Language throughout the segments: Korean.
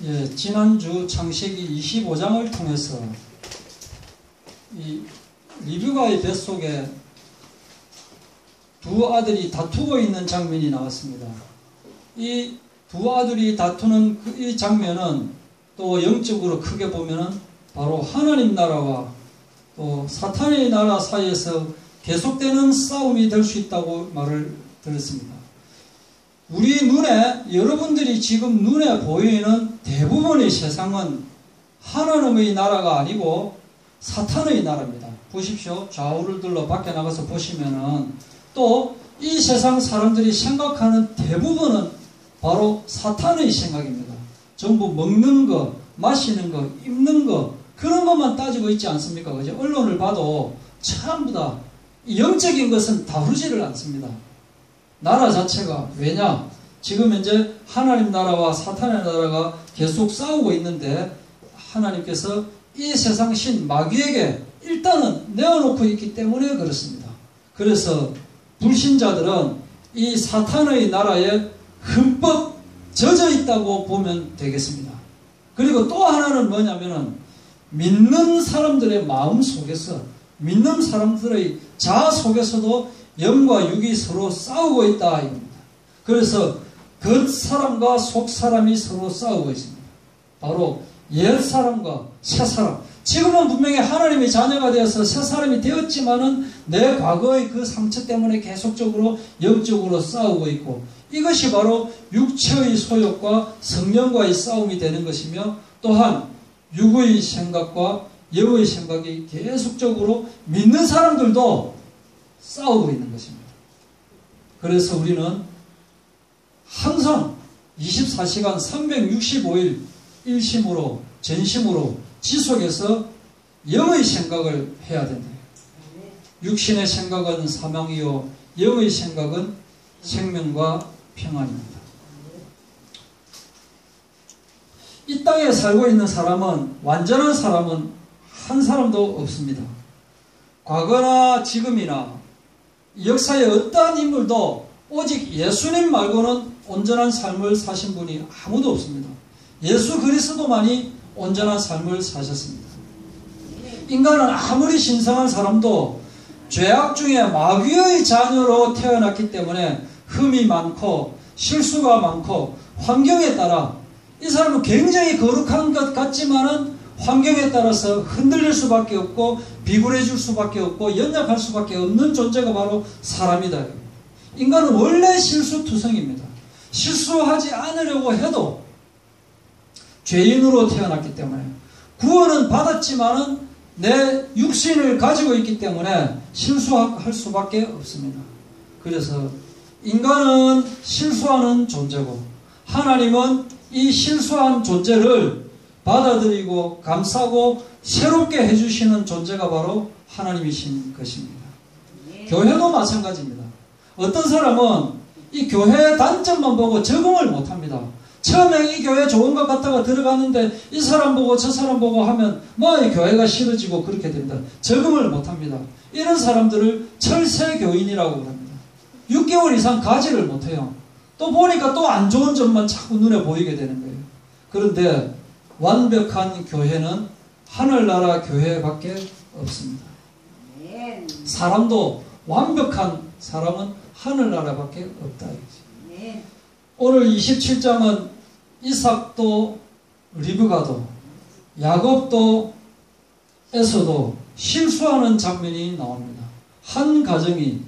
예, 지난주 창세기 25장을 통해서 이 리브가의 뱃속에 두 아들이 다투고 있는 장면이 나왔습니다. 이 두 아들이 다투는 이 장면은 또 영적으로 크게 보면은 바로 하나님 나라와 또 사탄의 나라 사이에서 계속되는 싸움이 될 수 있다고 말을 들었습니다. 우리 눈에, 여러분들이 지금 눈에 보이는 대부분의 세상은 하나님의 나라가 아니고 사탄의 나라입니다. 보십시오. 좌우를 둘러 밖에 나가서 보시면은 또 이 세상 사람들이 생각하는 대부분은 바로 사탄의 생각입니다. 전부 먹는 거, 마시는 거, 입는 거, 그런 것만 따지고 있지 않습니까? 그죠? 언론을 봐도 전부 다 영적인 것은 다루지를 않습니다. 나라 자체가. 왜냐? 지금 현재 하나님 나라와 사탄의 나라가 계속 싸우고 있는데 하나님께서 이 세상 신 마귀에게 일단은 내어놓고 있기 때문에 그렇습니다. 그래서 불신자들은 이 사탄의 나라에 흠뻑 젖어 있다고 보면 되겠습니다. 그리고 또 하나는 뭐냐면은 믿는 사람들의 마음 속에서, 믿는 사람들의 자아 속에서도 영과 육이 서로 싸우고 있다 이겁니다. 그래서 겉 사람과 속 사람이 서로 싸우고 있습니다. 바로 옛 사람과 새 사람. 지금은 분명히 하나님의 자녀가 되어서 새 사람이 되었지만은 내 과거의 그 상처 때문에 계속적으로 영적으로 싸우고 있고, 이것이 바로 육체의 소욕과 성령과의 싸움이 되는 것이며, 또한 육의 생각과 영의 생각이 계속적으로 믿는 사람들도 싸우고 있는 것입니다. 그래서 우리는 항상 24시간 365일 일심으로 전심으로 지속해서 영의 생각을 해야 된다. 육신의 생각은 사망이요 영의 생각은 생명과 평안입니다. 이 땅에 살고 있는 사람은, 완전한 사람은 한 사람도 없습니다. 과거나 지금이나 역사의 어떠한 인물도 오직 예수님 말고는 온전한 삶을 사신 분이 아무도 없습니다. 예수 그리스도만이 온전한 삶을 사셨습니다. 인간은 아무리 신성한 사람도 죄악 중에 마귀의 자녀로 태어났기 때문에 흠이 많고 실수가 많고, 환경에 따라 이 사람은 굉장히 거룩한 것 같지만은 환경에 따라서 흔들릴 수밖에 없고 비굴해질 수밖에 없고 연약할 수밖에 없는 존재가 바로 사람이다. 인간은 원래 실수투성입니다. 실수하지 않으려고 해도 죄인으로 태어났기 때문에, 구원은 받았지만은 내 육신을 가지고 있기 때문에 실수할 수밖에 없습니다. 그래서 인간은 실수하는 존재고, 하나님은 이 실수한 존재를 받아들이고 감싸고 새롭게 해주시는 존재가 바로 하나님이신 것입니다. 교회도 마찬가지입니다. 어떤 사람은 이 교회의 단점만 보고 적응을 못합니다. 처음에 이 교회 좋은 것 같다가 들어갔는데 이 사람 보고 저 사람 보고 하면 뭐 이 교회가 싫어지고 그렇게 됩니다. 적응을 못합니다. 이런 사람들을 철새 교인이라고 합니다. 6개월 이상 가지를 못해요. 또 보니까 또 안 좋은 점만 자꾸 눈에 보이게 되는 거예요. 그런데 완벽한 교회는 하늘나라 교회밖에 없습니다. 사람도 완벽한 사람은 하늘나라밖에 없다. 오늘 27장은 이삭도 리브가도 야곱도 에서도 실수하는 장면이 나옵니다. 한 가정이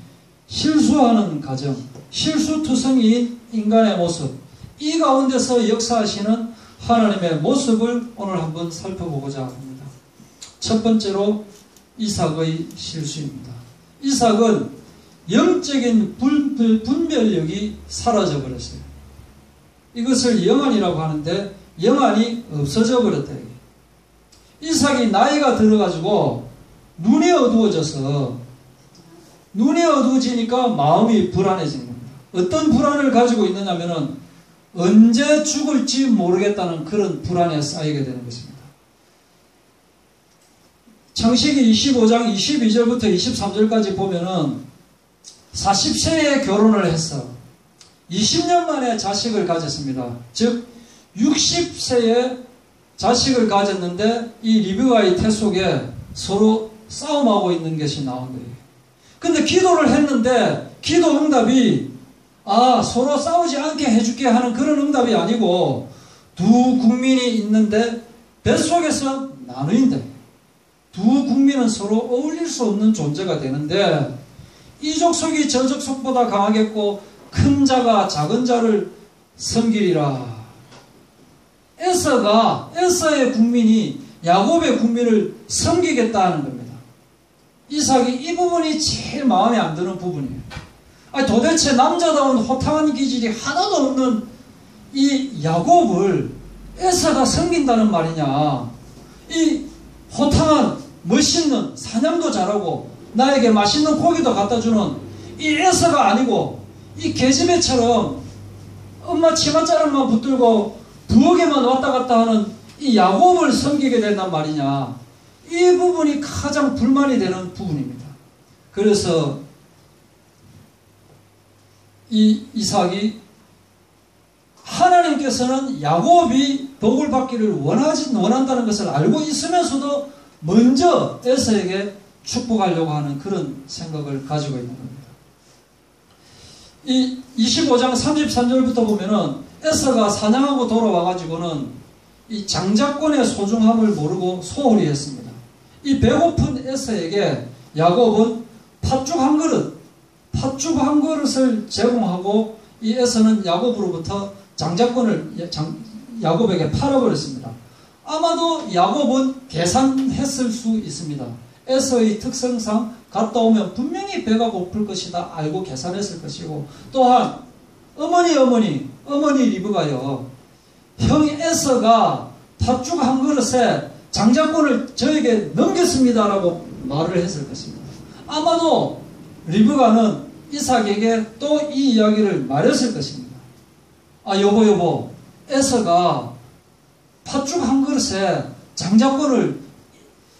실수하는 가정, 실수투성이인 인간의 모습, 이 가운데서 역사하시는 하나님의 모습을 오늘 한번 살펴보고자 합니다. 첫 번째로 이삭의 실수입니다. 이삭은 영적인 분별력이 사라져 버렸어요. 이것을 영안이라고 하는데 영안이 없어져 버렸다. 이삭이 나이가 들어가지고 눈이 어두워져서, 눈이 어두워지니까 마음이 불안해지는 겁니다. 어떤 불안을 가지고 있느냐면은 언제 죽을지 모르겠다는 그런 불안에 쌓이게 되는 것입니다. 창세기 25장 22절부터 23절까지 보면은 40세에 결혼을 해서 20년 만에 자식을 가졌습니다. 즉 60세에 자식을 가졌는데 이 리브가의 태 속에 서로 싸움하고 있는 것이 나온 거예요. 근데 기도를 했는데 기도 응답이 서로 싸우지 않게 해줄게 하는 그런 응답이 아니고 두 국민이 있는데 뱃속에서 나누인다. 두 국민은 서로 어울릴 수 없는 존재가 되는데 이 족속이 저 족속보다 강하겠고 큰 자가 작은 자를 섬기리라. 에서의 국민이 야곱의 국민을 섬기겠다는 겁니다. 이삭이 이 부분이 제일 마음에 안 드는 부분이에요. 도대체 남자다운 호탕한 기질이 하나도 없는 이 야곱을 에서가 섬긴다는 말이냐. 이 호탕한 멋있는 사냥도 잘하고 나에게 맛있는 고기도 갖다 주는 이 에서가 아니고 이 계집애처럼 엄마 치맛자락만 붙들고 부엌에만 왔다 갔다 하는 이 야곱을 섬기게 된단 말이냐. 이 부분이 가장 불만이 되는 부분입니다. 그래서 이 이삭이 하나님께서는 야곱이 복을 받기를 원한다는 것을 알고 있으면서도 먼저 에서에게 축복하려고 하는 그런 생각을 가지고 있는 겁니다. 이 25장 33절부터 보면은 에서가 사냥하고 돌아와가지고는 이 장자권의 소중함을 모르고 소홀히 했습니다. 이 배고픈 에서에게 야곱은 팥죽 한 그릇을 제공하고 이 에서는 야곱으로부터 장자권을 야곱에게 팔아버렸습니다. 아마도 야곱은 계산했을 수 있습니다. 에서의 특성상 갔다 오면 분명히 배가 고플 것이다 알고 계산했을 것이고, 또한 어머니 리브가요, 형 에서가 팥죽 한 그릇에 장자권을 저에게 넘겼습니다라고 말을 했을 것입니다. 아마도 리브가는 이삭에게 또 이 이야기를 말했을 것입니다. 여보, 에서가 팥죽 한 그릇에 장자권을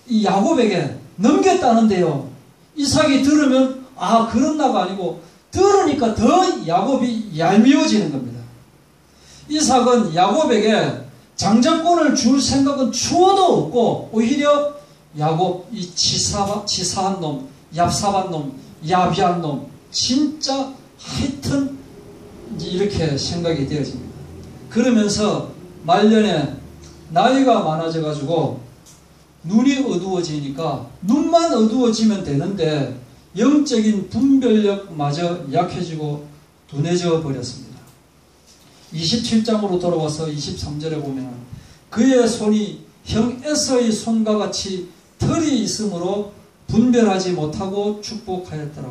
이 야곱에게 넘겼다는데요. 이삭이 들으면 그런나가 아니고 들으니까 더 야곱이 얄미워지는 겁니다. 이삭은 야곱에게 장자권을 줄 생각은 추워도 없고 오히려 야곱 이 치사한 놈, 얍삽한 놈, 야비한 놈, 진짜 하여튼 이렇게 생각이 되어집니다. 그러면서 말년에 나이가 많아져 가지고 눈이 어두워지니까 눈만 어두워지면 되는데 영적인 분별력마저 약해지고 둔해져 버렸습니다. 27장으로 돌아와서 23절에 보면 그의 손이 형 에서의 손과 같이 털이 있으므로 분별하지 못하고 축복하였더라.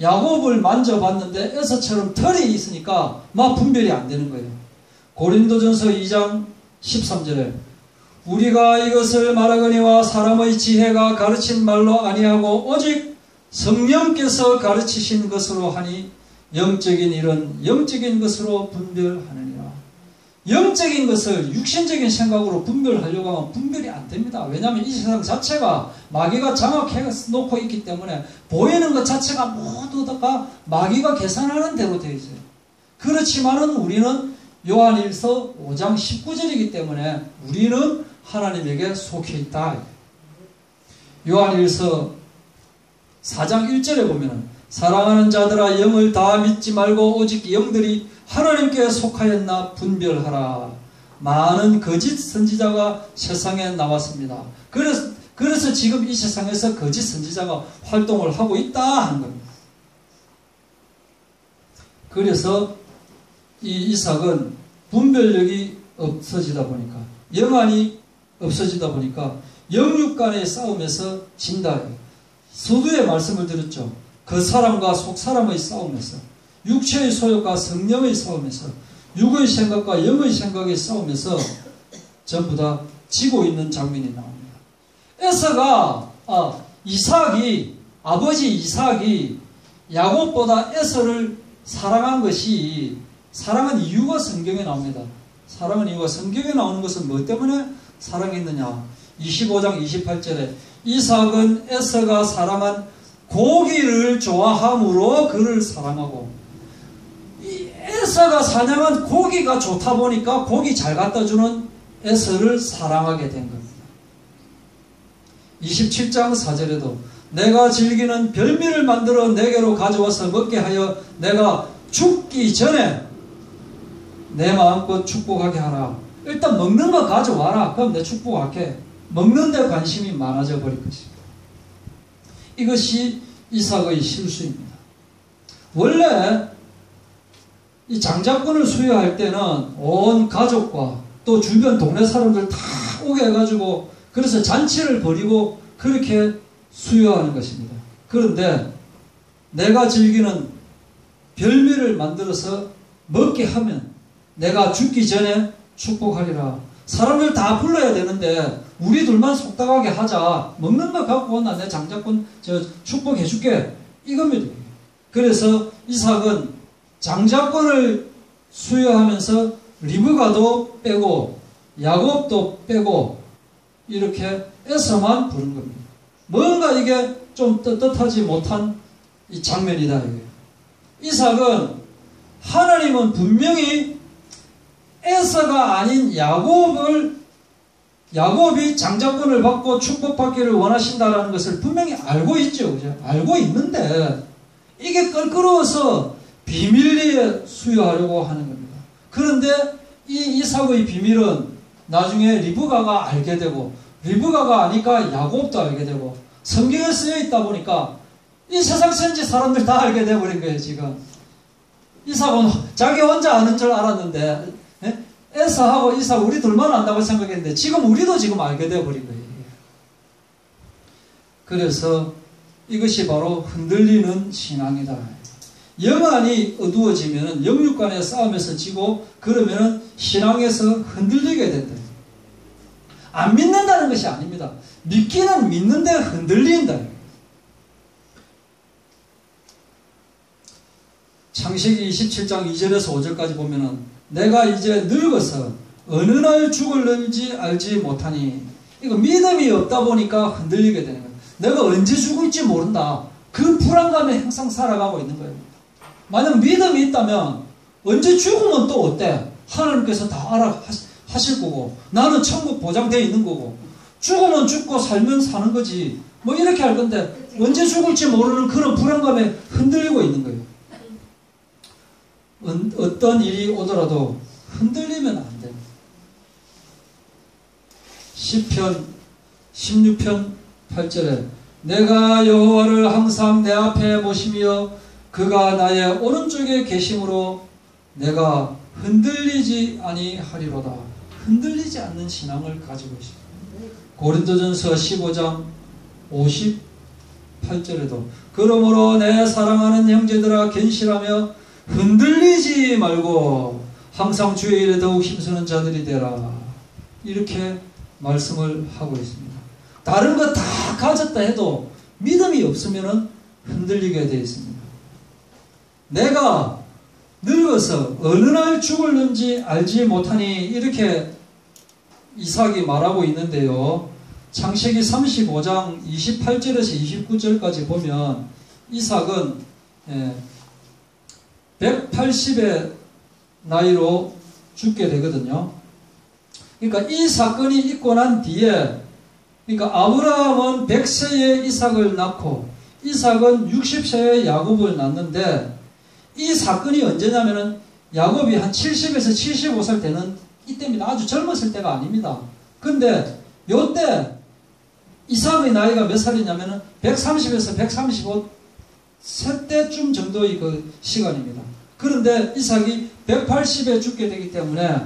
야곱을 만져봤는데 에서처럼 털이 있으니까 막 분별이 안 되는 거예요. 고린도전서 2장 13절에 우리가 이것을 말하거니와 사람의 지혜가 가르친 말로 아니하고 오직 성령께서 가르치신 것으로 하니 영적인 일은 영적인 것으로 분별하느니라. 영적인 것을 육신적인 생각으로 분별하려고 하면 분별이 안 됩니다. 왜냐하면 이 세상 자체가 마귀가 장악해 놓고 있기 때문에 보이는 것 자체가 모두 다 마귀가 계산하는 대로 되어 있어요. 그렇지만은 우리는 요한일서 5장 19절이기 때문에 우리는 하나님에게 속해 있다. 요한일서 4장 1절에 보면 사랑하는 자들아 영을 다 믿지 말고 오직 영들이 하나님께 속하였나 분별하라. 많은 거짓 선지자가 세상에 나왔습니다. 그래서 지금 이 세상에서 거짓 선지자가 활동을 하고 있다 하는 겁니다. 그래서 이 이삭은 분별력이 없어지다 보니까, 영안이 없어지다 보니까 영육 간의 싸움에서 진다. 서두에 말씀을 드렸죠. 그 사람과 속 사람의 싸움에서, 육체의 소욕과 성령의 싸움에서, 육의 생각과 영의 생각의 싸움에서 전부 다 지고 있는 장면이 나옵니다. 아버지 이삭이 야곱보다 에서를 사랑한 이유가 성경에 나옵니다. 사랑한 이유가 성경에 나오는 것은 뭐 때문에 사랑했느냐. 25장 28절에 이삭은 에서가 사랑한 고기를 좋아함으로 그를 사랑하고, 이 이사가 사냥한 고기가 좋다 보니까 고기 잘 갖다 주는 에서를 사랑하게 된 겁니다. 27장 4절에도 내가 즐기는 별미를 만들어 내게로 가져와서 먹게 하여 내가 죽기 전에 내 마음껏 축복하게 하라. 일단 먹는 거 가져와라. 그럼 내 축복할게. 먹는 데 관심이 많아져 버릴 것입니다. 이것이 이삭의 실수입니다. 원래 이 장자권을 수여할 때는 온 가족과 또 주변 동네 사람들 다 오게 해가지고 그래서 잔치를 벌이고 그렇게 수여하는 것입니다. 그런데 내가 즐기는 별미를 만들어서 먹게 하면 내가 죽기 전에 축복하리라. 사람들 다 불러야 되는데 우리 둘만 속닥하게 하자. 먹는 거 갖고 나 내 장자권 축복해 줄게. 이겁니다. 그래서 이삭은 장자권을 수여하면서 리브가도 빼고 야곱도 빼고 이렇게 에서만 부른 겁니다. 뭔가 이게 좀 떳떳하지 못한 이 장면이다. 이게. 이삭은 하나님은 분명히 에서가 아닌 야곱이 장자권을 받고 축복받기를 원하신다라는 것을 분명히 알고 있죠. 그죠? 알고 있는데 이게 껄끄러워서 비밀리에 수여하려고 하는 겁니다. 그런데 이 이삭의 비밀은 나중에 리브가가 알게 되고 리브가가 아니까 야곱도 알게 되고 성경에 쓰여 있다 보니까 이 세상 천지 사람들 다 알게 되어버린 거예요. 지금 이삭은 자기 혼자 아는 줄 알았는데 에서하고 이삭 우리 둘만 안다고 생각했는데 지금 우리도 지금 알게 되어버린 거예요. 그래서 이것이 바로 흔들리는 신앙이다. 영안이 어두워지면 영육간의 싸움에서 지고 그러면 신앙에서 흔들리게 된다. 안 믿는다는 것이 아닙니다. 믿기는 믿는데 흔들린다. 창세기 27장 2절에서 5절까지 보면은 내가 이제 늙어서 어느 날 죽을는지 알지 못하니 이거 믿음이 없다 보니까 흔들리게 되는 거예요. 내가 언제 죽을지 모른다. 그 불안감에 항상 살아가고 있는 거예요. 만약 믿음이 있다면 언제 죽으면 또 어때? 하나님께서 다 알아 하실 거고 나는 천국 보장되어 있는 거고 죽으면 죽고 살면 사는 거지 뭐 이렇게 할 건데 언제 죽을지 모르는 그런 불안감에 흔들리고 있는 거예요. 어떤 일이 오더라도 흔들리면 안 돼요. 시편 16편 8절에 내가 여호와를 항상 내 앞에 모시며 그가 나의 오른쪽에 계심으로 내가 흔들리지 아니하리로다. 흔들리지 않는 신앙을 가지고 있습니다. 고린도전서 15장 58절에도 그러므로 내 사랑하는 형제들아 견실하며 흔들리지 말고 항상 주의 일에 더욱 힘쓰는 자들이 되라. 이렇게 말씀을 하고 있습니다. 다른 거 다 가졌다 해도 믿음이 없으면 흔들리게 되어 있습니다. 내가 늙어서 어느 날 죽을는지 알지 못하니 이렇게 이삭이 말하고 있는데요. 창세기 35장 28절에서 29절까지 보면 이삭은 180의 나이로 죽게 되거든요. 그러니까 이 사건이 있고 난 뒤에 그러니까 아브라함은 100세에 이삭을 낳고 이삭은 60세에 야곱을 낳는데 이 사건이 언제냐면은 야곱이 한 70에서 75살 되는 이때입니다. 아주 젊었을 때가 아닙니다. 근데 요때 이삭의 나이가 몇 살이냐면은 130에서 135세 때쯤 정도의 그 시간입니다. 그런데 이삭이 180에 죽게 되기 때문에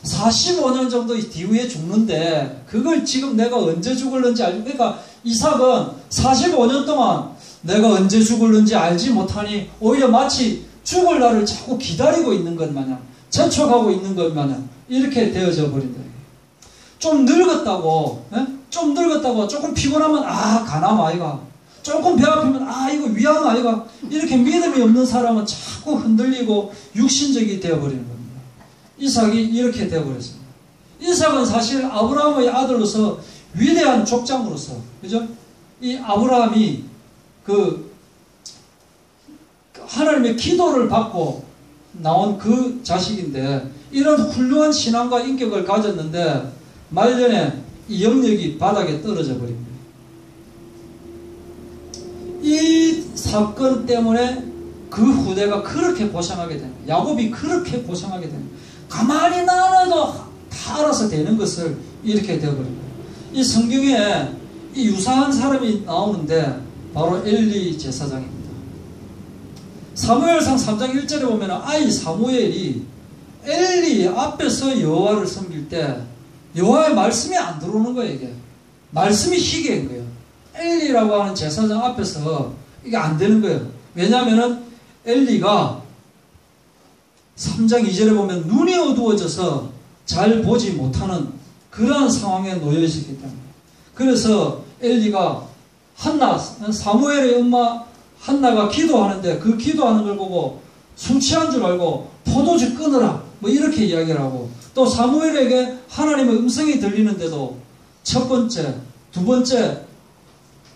45년 정도 뒤후에 죽는데 그걸 지금 내가 언제 죽을는지 그러니까 이삭은 45년 동안 내가 언제 죽을는지 알지 못하니 오히려 마치 죽을 날을 자꾸 기다리고 있는 것 마냥 재촉하고 있는 것 마냥 이렇게 되어져 버린다. 좀 늙었다고 조금 피곤하면 가남 아이가 조금 배 아프면 이거 위암 아이가 이렇게 믿음이 없는 사람은 자꾸 흔들리고 육신적이 되어버리는 겁니다. 이삭이 이렇게 되어버렸습니다. 이삭은 사실 아브라함의 아들로서 위대한 족장으로서 그죠? 이 아브라함이 그 하나님의 기도를 받고 나온 그 자식인데 이런 훌륭한 신앙과 인격을 가졌는데 말년에 이 영역이 바닥에 떨어져 버립니다. 이 사건 때문에 그 후대가 그렇게 고생하게 되는 거예요. 야곱이 그렇게 고생하게 되는 거예요. 가만히 놔둬도 다 알아서 되는 것을 이렇게 되어버린 거예요. 이 성경에 이 유사한 사람이 나오는데 바로 엘리 제사장입니다. 사무엘상 3장 1절에 보면 아이 사무엘이 엘리 앞에서 여호와를 섬길 때 여호와의 말씀이 안 들어오는 거예요. 이게 말씀이 희귀한 거예요. 엘리라고 하는 제사장 앞에서 이게 안 되는 거예요. 왜냐하면 엘리가 3장 2절에 보면 눈이 어두워져서 잘 보지 못하는 그러한 상황에 놓여 있었기 때문에, 그래서 엘리가 한나, 사무엘의 엄마 한나가 기도하는데 그 기도하는 걸 보고 술 취한 줄 알고 포도주 끊으라 뭐 이렇게 이야기를 하고, 또 사무엘에게 하나님의 음성이 들리는데도 첫 번째, 두 번째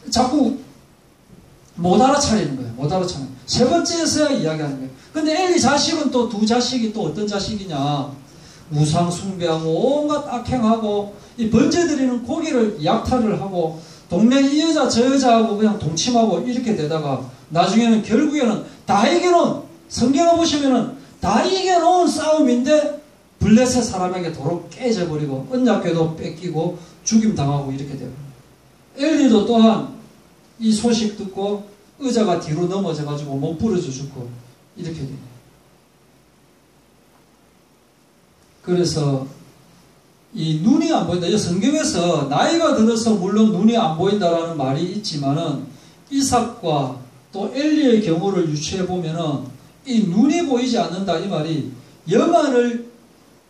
자꾸 못 알아차리는 거예요. 못 알아차리는 거예요. 세 번째에서야 이야기하는 거예요. 근데 엘리 자식은 또 두 자식이 또 어떤 자식이냐, 우상 숭배하고 온갖 악행하고 이 번제드리는 고기를 약탈을 하고 동네 이 여자 저 여자하고 그냥 동침하고 이렇게 되다가 나중에는 결국에는 다 이겨놓은, 성경을 보시면은 다 이겨놓은 싸움인데 블레셋 사람에게 도로 깨져버리고 언약궤도 뺏기고 죽임당하고 이렇게 되고, 엘리도 또한 이 소식 듣고 의자가 뒤로 넘어져가지고 못 부러져 죽고 이렇게 돼요. 그래서 이 눈이 안 보인다. 성경에서 나이가 들어서 물론 눈이 안 보인다라는 말이 있지만은 이삭과 또 엘리의 경우를 유추해 보면은 이 눈이 보이지 않는다 이 말이 영안을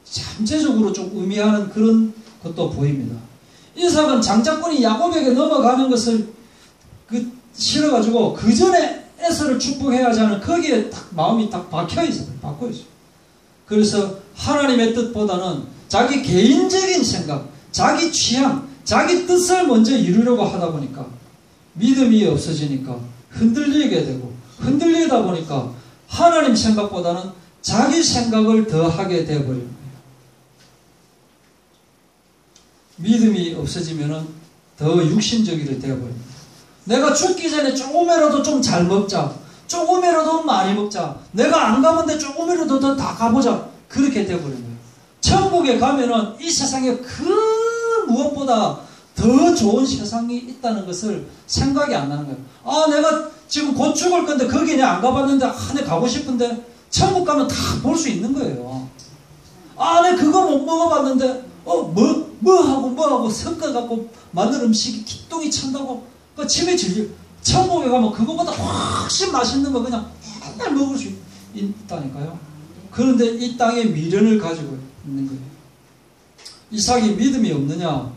잠재적으로 좀 의미하는 그런 것도 보입니다. 이삭은 장자권이 야곱에게 넘어가는 것을 싫어가지고 그 전에 에서를 축복해야 하자는 거기에 딱 마음이 딱 박혀 있어요. 박혀 있어요. 그래서 하나님의 뜻보다는 자기 개인적인 생각, 자기 취향, 자기 뜻을 먼저 이루려고 하다 보니까 믿음이 없어지니까 흔들리게 되고, 흔들리다 보니까 하나님 생각보다는 자기 생각을 더 하게 되어버리는 거예요. 믿음이 없어지면은 더 육신적이 되어버립니다. 내가 죽기 전에 조금이라도 좀 잘 먹자, 조금이라도 많이 먹자, 내가 안 가본데 조금이라도 더 다 가보자, 그렇게 되어버리는 거예요. 천국에 가면은 이 세상에 그 무엇보다 더 좋은 세상이 있다는 것을 생각이 안 나는 거예요. 아, 내가 지금 곧 죽을 건데 거기 내가 안 가봤는데 내가 가고 싶은데 천국 가면 다 볼 수 있는 거예요. 아, 내가 그거 못 먹어봤는데 뭐하고 섞어갖고 만든 음식이 기똥이 찬다고 그 침이 질질. 천국에 가면 그거보다 훨씬 맛있는 거 그냥 맨날 먹을 수 있다니까요. 그런데 이 땅에 미련을 가지고 있는 거예요. 이삭이 믿음이 없느냐?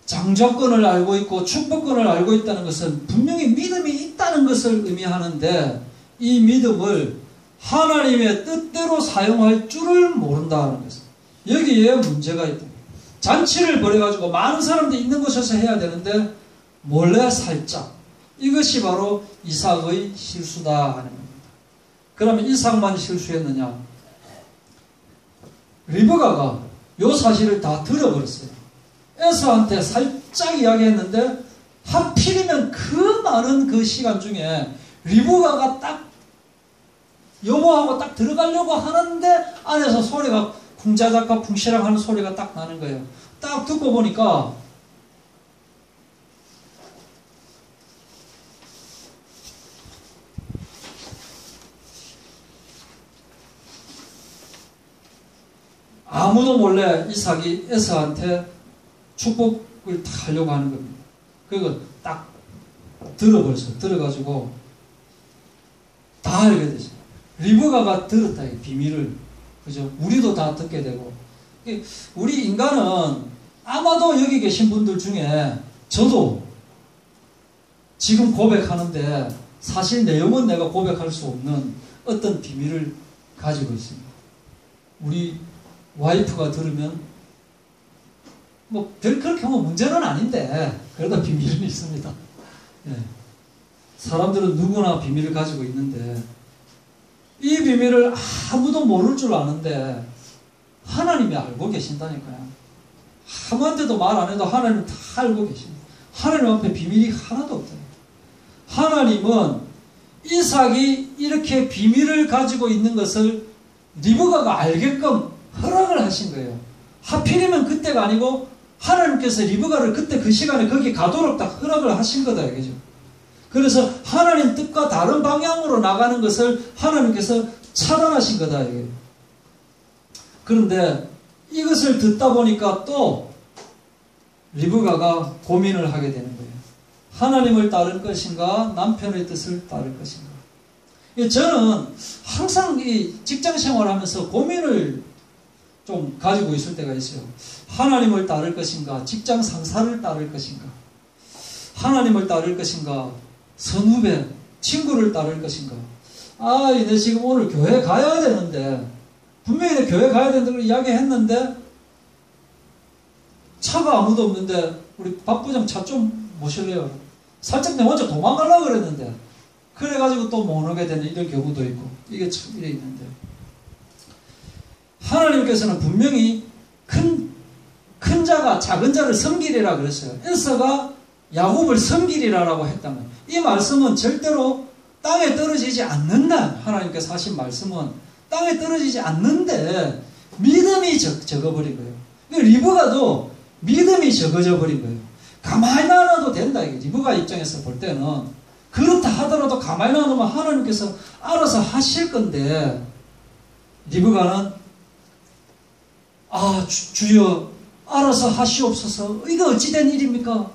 장자권을 알고 있고 축복권을 알고 있다는 것은 분명히 믿음이 있다는 것을 의미하는데, 이 믿음을 하나님의 뜻대로 사용할 줄을 모른다는 것은 여기에 문제가 있다. 잔치를 벌여가지고 많은 사람들이 있는 곳에서 해야 되는데 몰래 살짝, 이것이 바로 이삭의 실수다 하는 겁니다. 그러면 이삭만 실수했느냐? 리브가가 이 사실을 다 들어버렸어요. 에서한테 살짝 이야기했는데 하필이면 그 많은 그 시간 중에 리브가가 딱 여보하고 딱 들어가려고 하는데 안에서 소리가 쿵자작과 쿵시랑 하는 소리가 딱 나는 거예요. 딱 듣고 보니까 아무도 몰래 이삭이 에서한테 축복을 다 하려고 하는 겁니다. 그거 딱 들어버렸어요. 들어가지고 다 알게 되죠. 리브가가 들었다, 이 비밀을. 그죠? 우리도 다 듣게 되고. 우리 인간은 아마도 여기 계신 분들 중에 저도 지금 고백하는데 사실 내용은 내가 고백할 수 없는 어떤 비밀을 가지고 있습니다. 우리 와이프가 들으면 뭐 별 그렇게 뭐 문제는 아닌데 그래도 비밀은 있습니다. 예. 사람들은 누구나 비밀을 가지고 있는데 이 비밀을 아무도 모를 줄 아는데 하나님이 알고 계신다니까요. 아무한테도 말 안 해도 하나님은 다 알고 계십니다. 하나님 앞에 비밀이 하나도 없어요. 하나님은 이삭이 이렇게 비밀을 가지고 있는 것을 리브가가 알게끔 허락을 하신 거예요. 하필이면 그때가 아니고 하나님께서 리브가를 그때 그 시간에 거기 가도록 다 허락을 하신 거다 이거죠. 그래서 하나님 뜻과 다른 방향으로 나가는 것을 하나님께서 차단하신 거다 이거예요. 그런데 이것을 듣다 보니까 또 리브가가 고민을 하게 되는 거예요. 하나님을 따를 것인가 남편의 뜻을 따를 것인가. 저는 항상 이 직장 생활하면서 고민을 좀 가지고 있을 때가 있어요. 하나님을 따를 것인가 직장 상사를 따를 것인가, 하나님을 따를 것인가 선후배 친구를 따를 것인가. 내 지금 오늘 교회 가야 되는데 분명히 내 교회 가야 된다고 이야기했는데 차가 아무도 없는데 우리 박 부장 차 좀 모실래요? 살짝 내 먼저 도망가려고 그랬는데 그래가지고 또 못 오게 되는 이런 경우도 있고 이게 참 이래 있는데 하나님께서는 분명히 큰 자가 작은 자를 섬기리라 그랬어요. 에서가 야곱을 섬기리라라고 했다는 거예요. 이 말씀은 절대로 땅에 떨어지지 않는다. 하나님께서 하신 말씀은 땅에 떨어지지 않는데 믿음이 적어버린 거예요. 리브가도 믿음이 적어져 버린 거예요. 가만히 놔둬도 된다. 이게 리브가 입장에서 볼 때는 그렇다 하더라도 가만히 놔두면 하나님께서 알아서 하실 건데 리브가는 주여 알아서 하시옵소서. 이거 어찌된 일입니까?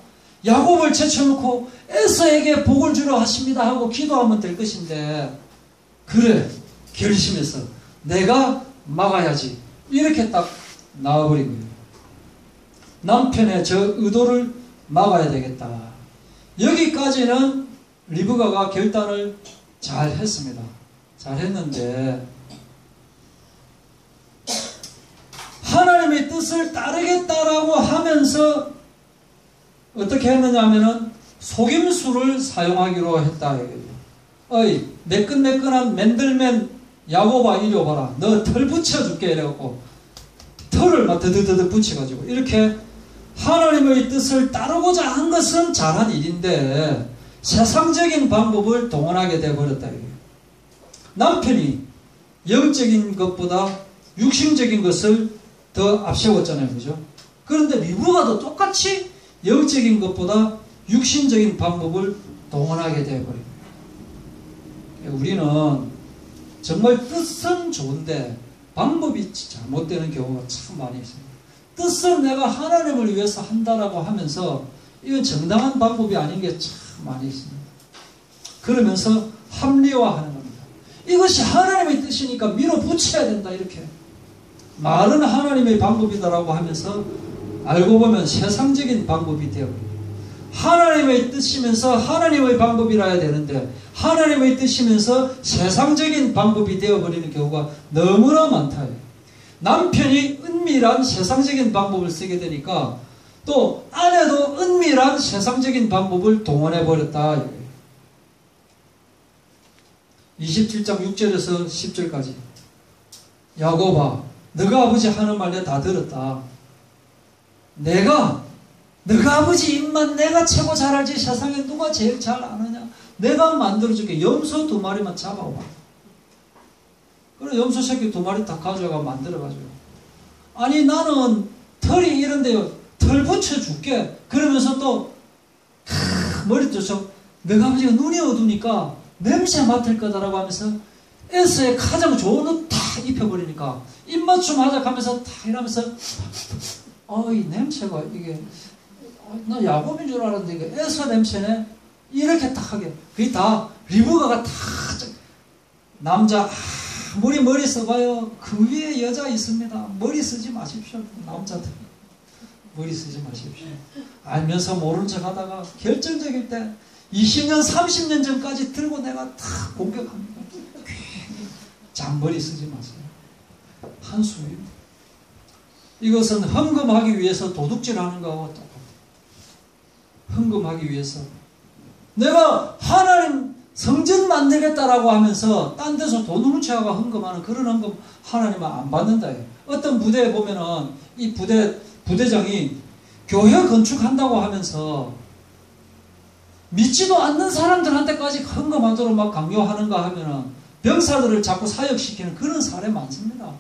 야곱을 제쳐놓고 에서에게 복을 주려 하십니다 하고 기도하면 될 것인데 그래 결심해서 내가 막아야지 이렇게 딱 나와버린 거예요. 남편의 저 의도를 막아야 되겠다. 여기까지는 리브가가 결단을 잘 했습니다. 잘 했는데 하나님의 뜻을 따르겠다라고 하면서 어떻게 했느냐 하면은 속임수를 사용하기로 했다. 어이 매끈매끈한 맨들맨 야곱아 이리 와봐라. 너 털 붙여줄게 이래갖고 털을 막 드드드드 붙여가지고 이렇게 하나님의 뜻을 따르고자 한 것은 잘한 일인데 세상적인 방법을 동원하게 되어버렸다. 남편이 영적인 것보다 육신적인 것을 더 앞세웠잖아요. 그죠? 그런데 리브가도 똑같이 영적인 것보다 육신적인 방법을 동원하게 되어버린 거예요. 우리는 정말 뜻은 좋은데 방법이 잘못되는 경우가 참 많이 있습니다. 뜻은 내가 하나님을 위해서 한다라고 하면서 이건 정당한 방법이 아닌 게 참 많이 있습니다. 그러면서 합리화하는 겁니다. 이것이 하나님의 뜻이니까 밀어붙여야 된다 이렇게. 말은 하나님의 방법이다라고 하면서 알고 보면 세상적인 방법이 되어버립니다. 하나님의 뜻이면서 하나님의 방법이라 해야 되는데 하나님의 뜻이면서 세상적인 방법이 되어버리는 경우가 너무나 많다. 남편이 은밀한 세상적인 방법을 쓰게 되니까 또 아내도 은밀한 세상적인 방법을 동원해버렸다. 27장 6절에서 10절까지 야곱아 너가 아버지 하는 말 내가 다 들었다. 너가 아버지 입만 내가 최고 잘 알지 세상에 누가 제일 잘 아느냐. 내가 만들어줄게. 염소 2마리만 잡아와. 그래 염소 새끼 2마리 다 가져가 만들어가지고 아니 나는 털이 이런데요 털 붙여줄게. 그러면서 또 머리 쪽 너가 아버지가 눈이 어두우니까 냄새 맡을 거다라고 하면서 에서의 가장 좋은 옷 다 입혀버리니까 입맞춤 하자 하면서 다 이러면서 이 냄새가 이게 나 야곱인 줄 알았는데 이게 에서 냄새네. 이렇게 딱 하게. 그게 다 리브가가 다 남자 머리 써봐요. 그 위에 여자 있습니다. 머리 쓰지 마십시오. 남자들 머리 쓰지 마십시오. 알면서 모른 척 하다가 결정적일 때 20년 30년 전까지 들고 내가 다 공격합니다. 잔머리 쓰지 마세요. 한숨입니다. 이것은 헌금하기 위해서 도둑질하는 거하고 똑같아요. 헌금하기 위해서 내가 하나님 성전 만들겠다라고 하면서 딴 데서 돈 훔쳐가 헌금하는 그런 헌금 하나님은 안 받는다. 어떤 부대에 보면은 이 부대장이 교회 건축한다고 하면서 믿지도 않는 사람들한테까지 헌금하도록 막 강요하는가 하면은 병사들을 자꾸 사역시키는 그런 사례 많습니다.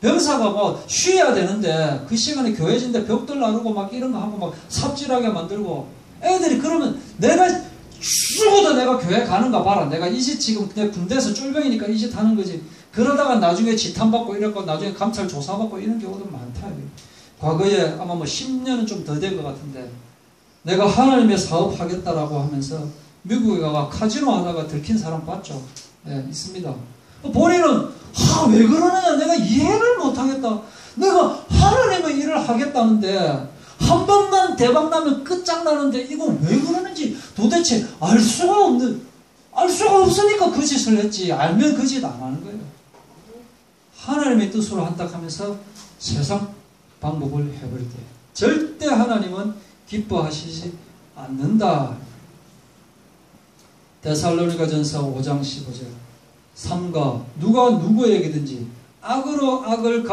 병사가 뭐 쉬어야 되는데 그 시간에 교회진데 벽돌 나르고 막 이런 거 하고 막 삽질하게 만들고 애들이 그러면 내가 죽어도 내가 교회 가는가 봐라. 내가 이 짓 지금 내 군대에서 쫄병이니까 이 짓 하는 거지. 그러다가 나중에 지탄받고 이랬고 나중에 감찰 조사받고 이런 경우도 많다. 과거에 아마 뭐 10년은 좀 더 된 것 같은데 내가 하나님의 사업하겠다라고 하면서 미국에 가가 카지노 하다가 들킨 사람 봤죠. 예, 있습니다. 본인은 왜 그러느냐 내가 이해를 못하겠다. 내가 하나님의 일을 하겠다는데 한 번만 대박 나면 끝장나는데 이거 왜 그러는지 도대체 알 수가 없으니까 그 짓을 했지. 알면 그 짓 안 하는 거예요. 하나님의 뜻으로 한다 하면서 세상 방법을 해버릴 때 절대 하나님은 기뻐하시지 않는다. 데살로니가전서 5장 15절 삼가 누가 누구에게든지 악으로 악을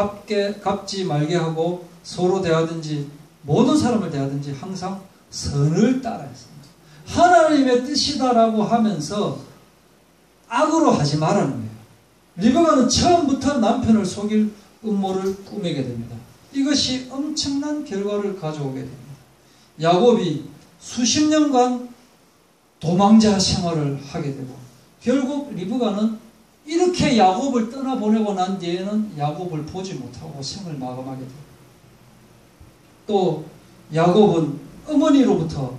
갚지 말게 하고 서로 대하든지 모든 사람을 대하든지 항상 선을 따라 했습니다. 하나님의 뜻이다라고 하면서 악으로 하지 말라는 거예요. 리브가는 처음부터 남편을 속일 음모를 꾸미게 됩니다. 이것이 엄청난 결과를 가져오게 됩니다. 야곱이 수십 년간 도망자 생활을 하게 되고 결국 리브가는 이렇게 야곱을 떠나보내고 난 뒤에는 야곱을 보지 못하고 생을 마감하게 됩니다. 또 야곱은 어머니로부터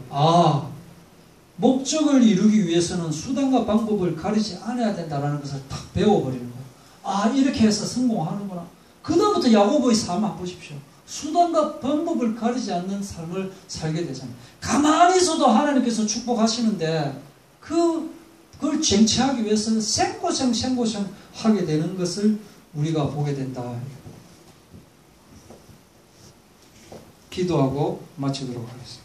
목적을 이루기 위해서는 수단과 방법을 가리지 않아야 된다는 것을 딱 배워버리는 거예요. 이렇게 해서 성공하는구나. 그 다음부터 야곱의 삶을 한번 보십시오. 수단과 방법을 가리지 않는 삶을 살게 되잖아요. 가만히 있어도 하나님께서 축복하시는데 그걸 쟁취하기 위해서는 생고생 하게 되는 것을 우리가 보게 된다. 기도하고 마치도록 하겠습니다.